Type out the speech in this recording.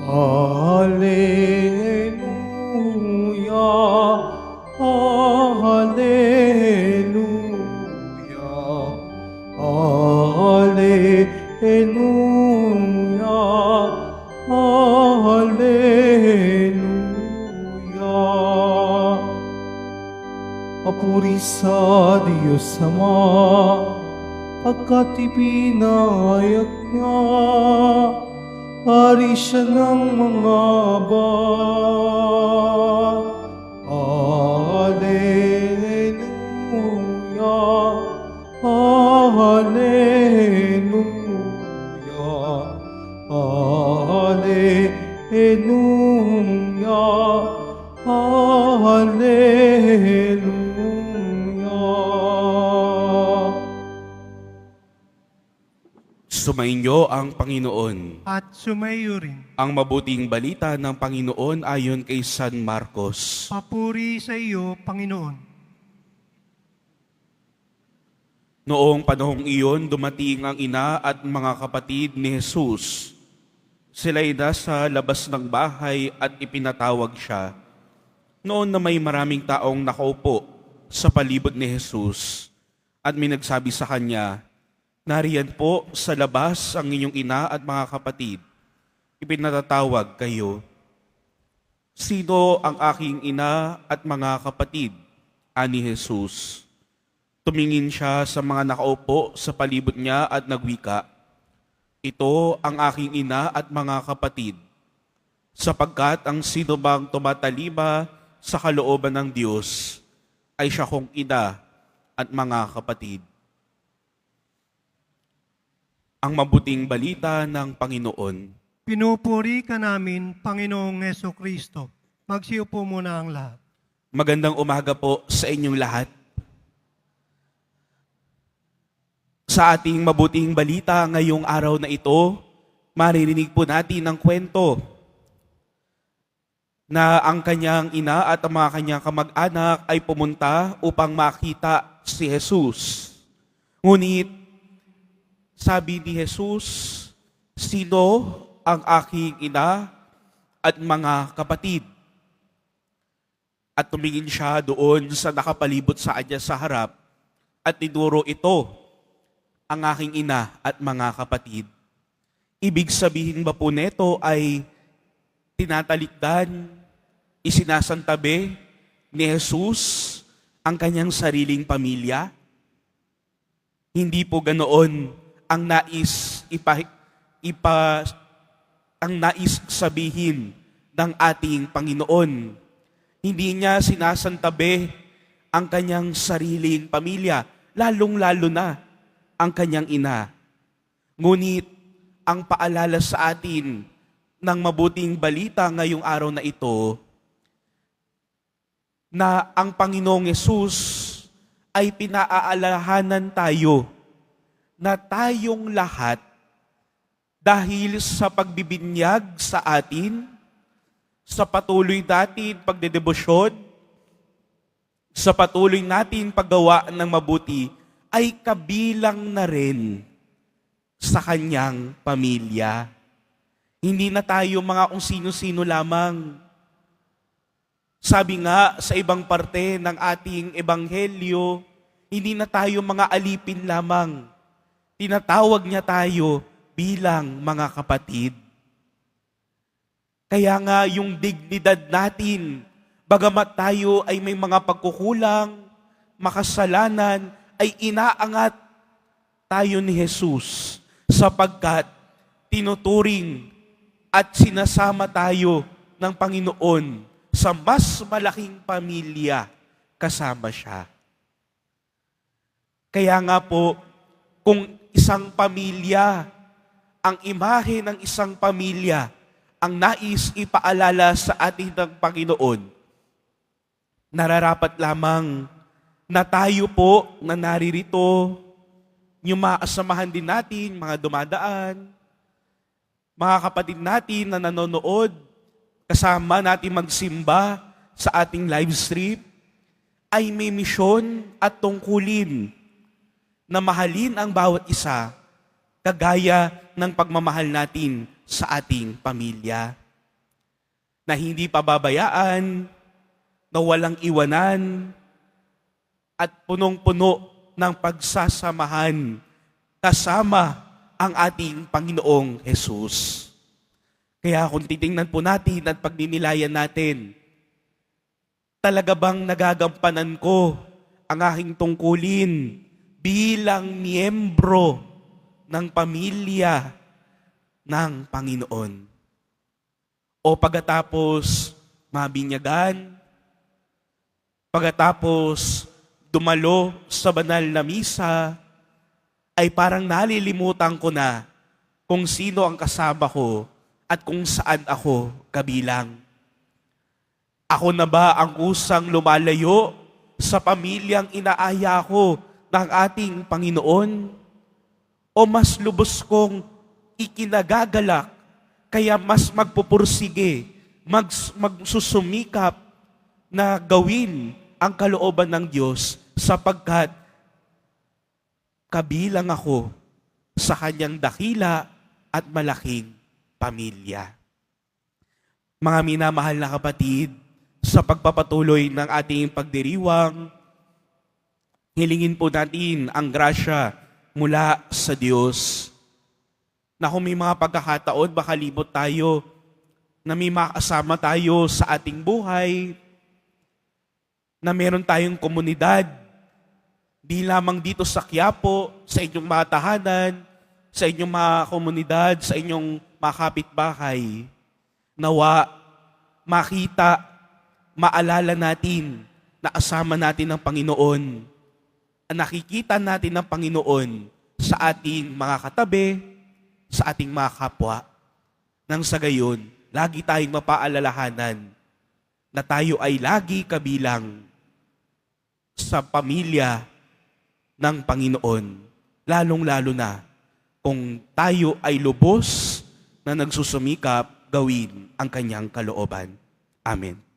Alleluia, Alleluia, Alleluia, Alleluia. Papuri sa Diyos Ama, pagkat ipinahayag niya, hari siya ng mga abad. Alleluia, Alleluia, Alleluia, Alleluia. Sumainyo ang Panginoon. At sumayo rin. Ang mabuting balita ng Panginoon ayon kay San Marcos. Papuri sa iyo, Panginoon. Noong panahong iyon, dumating ang ina at mga kapatid ni Jesus. Sila'y nasa labas ng bahay at ipinatawag siya. Noon na may maraming taong nakaupo sa palibot ni Jesus at may nagsabi sa kanya, "Nariyan po sa labas ang inyong ina at mga kapatid. Ipinatatawag kayo." "Sino ang aking ina at mga kapatid?" ani Jesus. Tumingin siya sa mga nakaupo sa palibot niya at nagwika, "Ito ang aking ina at mga kapatid, sapagkat ang sino bang tumatalima sa kalooban ng Diyos ay siya kong ina at mga kapatid." Ang mabuting balita ng Panginoon. Pinupuri ka namin, Panginoong Hesukristo. Magsiyo po muna ang lahat. Magandang umaga po sa inyong lahat. Sa ating mabuting balita ngayong araw na ito, maririnig po natin ang kwento na ang kanyang ina at ang mga kanyang kamag-anak ay pumunta upang makita si Jesus. Ngunit, sabi ni Jesus, "Sino ang aking ina at mga kapatid?" At tumingin siya doon sa nakapalibot sa kanya sa harap at tinuro, "Ito ang aking ina at mga kapatid." Ibig sabihin ba po neto ay tinatalikdan, isinasantabi ni Jesus ang kanyang sariling pamilya? Hindi po ganoon ang nais sabihin ng ating Panginoon. Hindi niya sinasantabi ang kanyang sariling pamilya, lalong-lalo na ang kanyang ina. Ngunit ang paalala sa atin ng mabuting balita ngayong araw na ito, na ang Panginoong Yesus ay pinaaalahanan tayo na tayong lahat, dahil sa pagbibinyag sa atin, sa patuloy natin pagdedebosyon, sa patuloy natin paggawa ng mabuti, ay kabilang na rin sa kanyang pamilya. Hindi na tayo mga kung sino-sino lamang. Sabi nga sa ibang parte ng ating ebanghelyo, hindi na tayo mga alipin lamang. Tinatawag niya tayo bilang mga kapatid. Kaya nga yung dignidad natin, bagamat tayo ay may mga pagkukulang, makasalanan, ay inaangat tayo ni Jesus sapagkat tinuturing at sinasama tayo ng Panginoon sa mas malaking pamilya kasama siya. Kaya nga po, kung isang pamilya, ang imahe ng isang pamilya, ang nais ipaalala sa atin ng Panginoon, nararapat lamang na tayo po na naririto, yung mga kasamahan din natin, mga dumadaan, mga kapatid natin na nanonood, kasama natin magsimba sa ating live stream, ay may misyon at tungkulin na mahalin ang bawat isa kagaya ng pagmamahal natin sa ating pamilya. na hindi pababayaan, na walang iwanan, at punong-puno ng pagsasamahan kasama ang ating Panginoong Jesus. Kaya kung titingnan po natin at pagninilayan natin, talaga bang nagagampanan ko ang aking tungkulin bilang miyembro ng pamilya ng Panginoon? O pagkatapos mabinyagan, pagkatapos dumalo sa banal na misa, ay parang nalilimutan ko na kung sino ang kasama ko at kung saan ako kabilang. Ako na ba ang kusang lumalayo sa pamilyang inaaya ko ng ating Panginoon? O mas lubos kong ikinagagalak, kaya mas magpupursige, magsusumikap na gawin ang kalooban ng Diyos sapagkat kabilang ako sa kanyang dakila at malaking pamilya. Mga minamahal na kapatid, sa pagpapatuloy ng ating pagdiriwang, hilingin po natin ang grasya mula sa Diyos. Na kung may mga pagkakataon, baka libot tayo, na may makasama tayo sa ating buhay, na meron tayong komunidad, di lamang dito sa Quiapo, sa inyong mga tahanan, sa inyong mga komunidad, sa inyong mga kapitbahay, nawa makita, maalala natin na kasama natin ang Panginoon, nakikita natin ang Panginoon sa ating mga katabi, sa ating mga kapwa. Nang sa gayon, lagi tayong mapaalalahanan na tayo ay lagi kabilang sa pamilya ng Panginoon, lalong-lalo na kung tayo ay lubos na nagsusumikap gawin ang kanyang kalooban. Amen.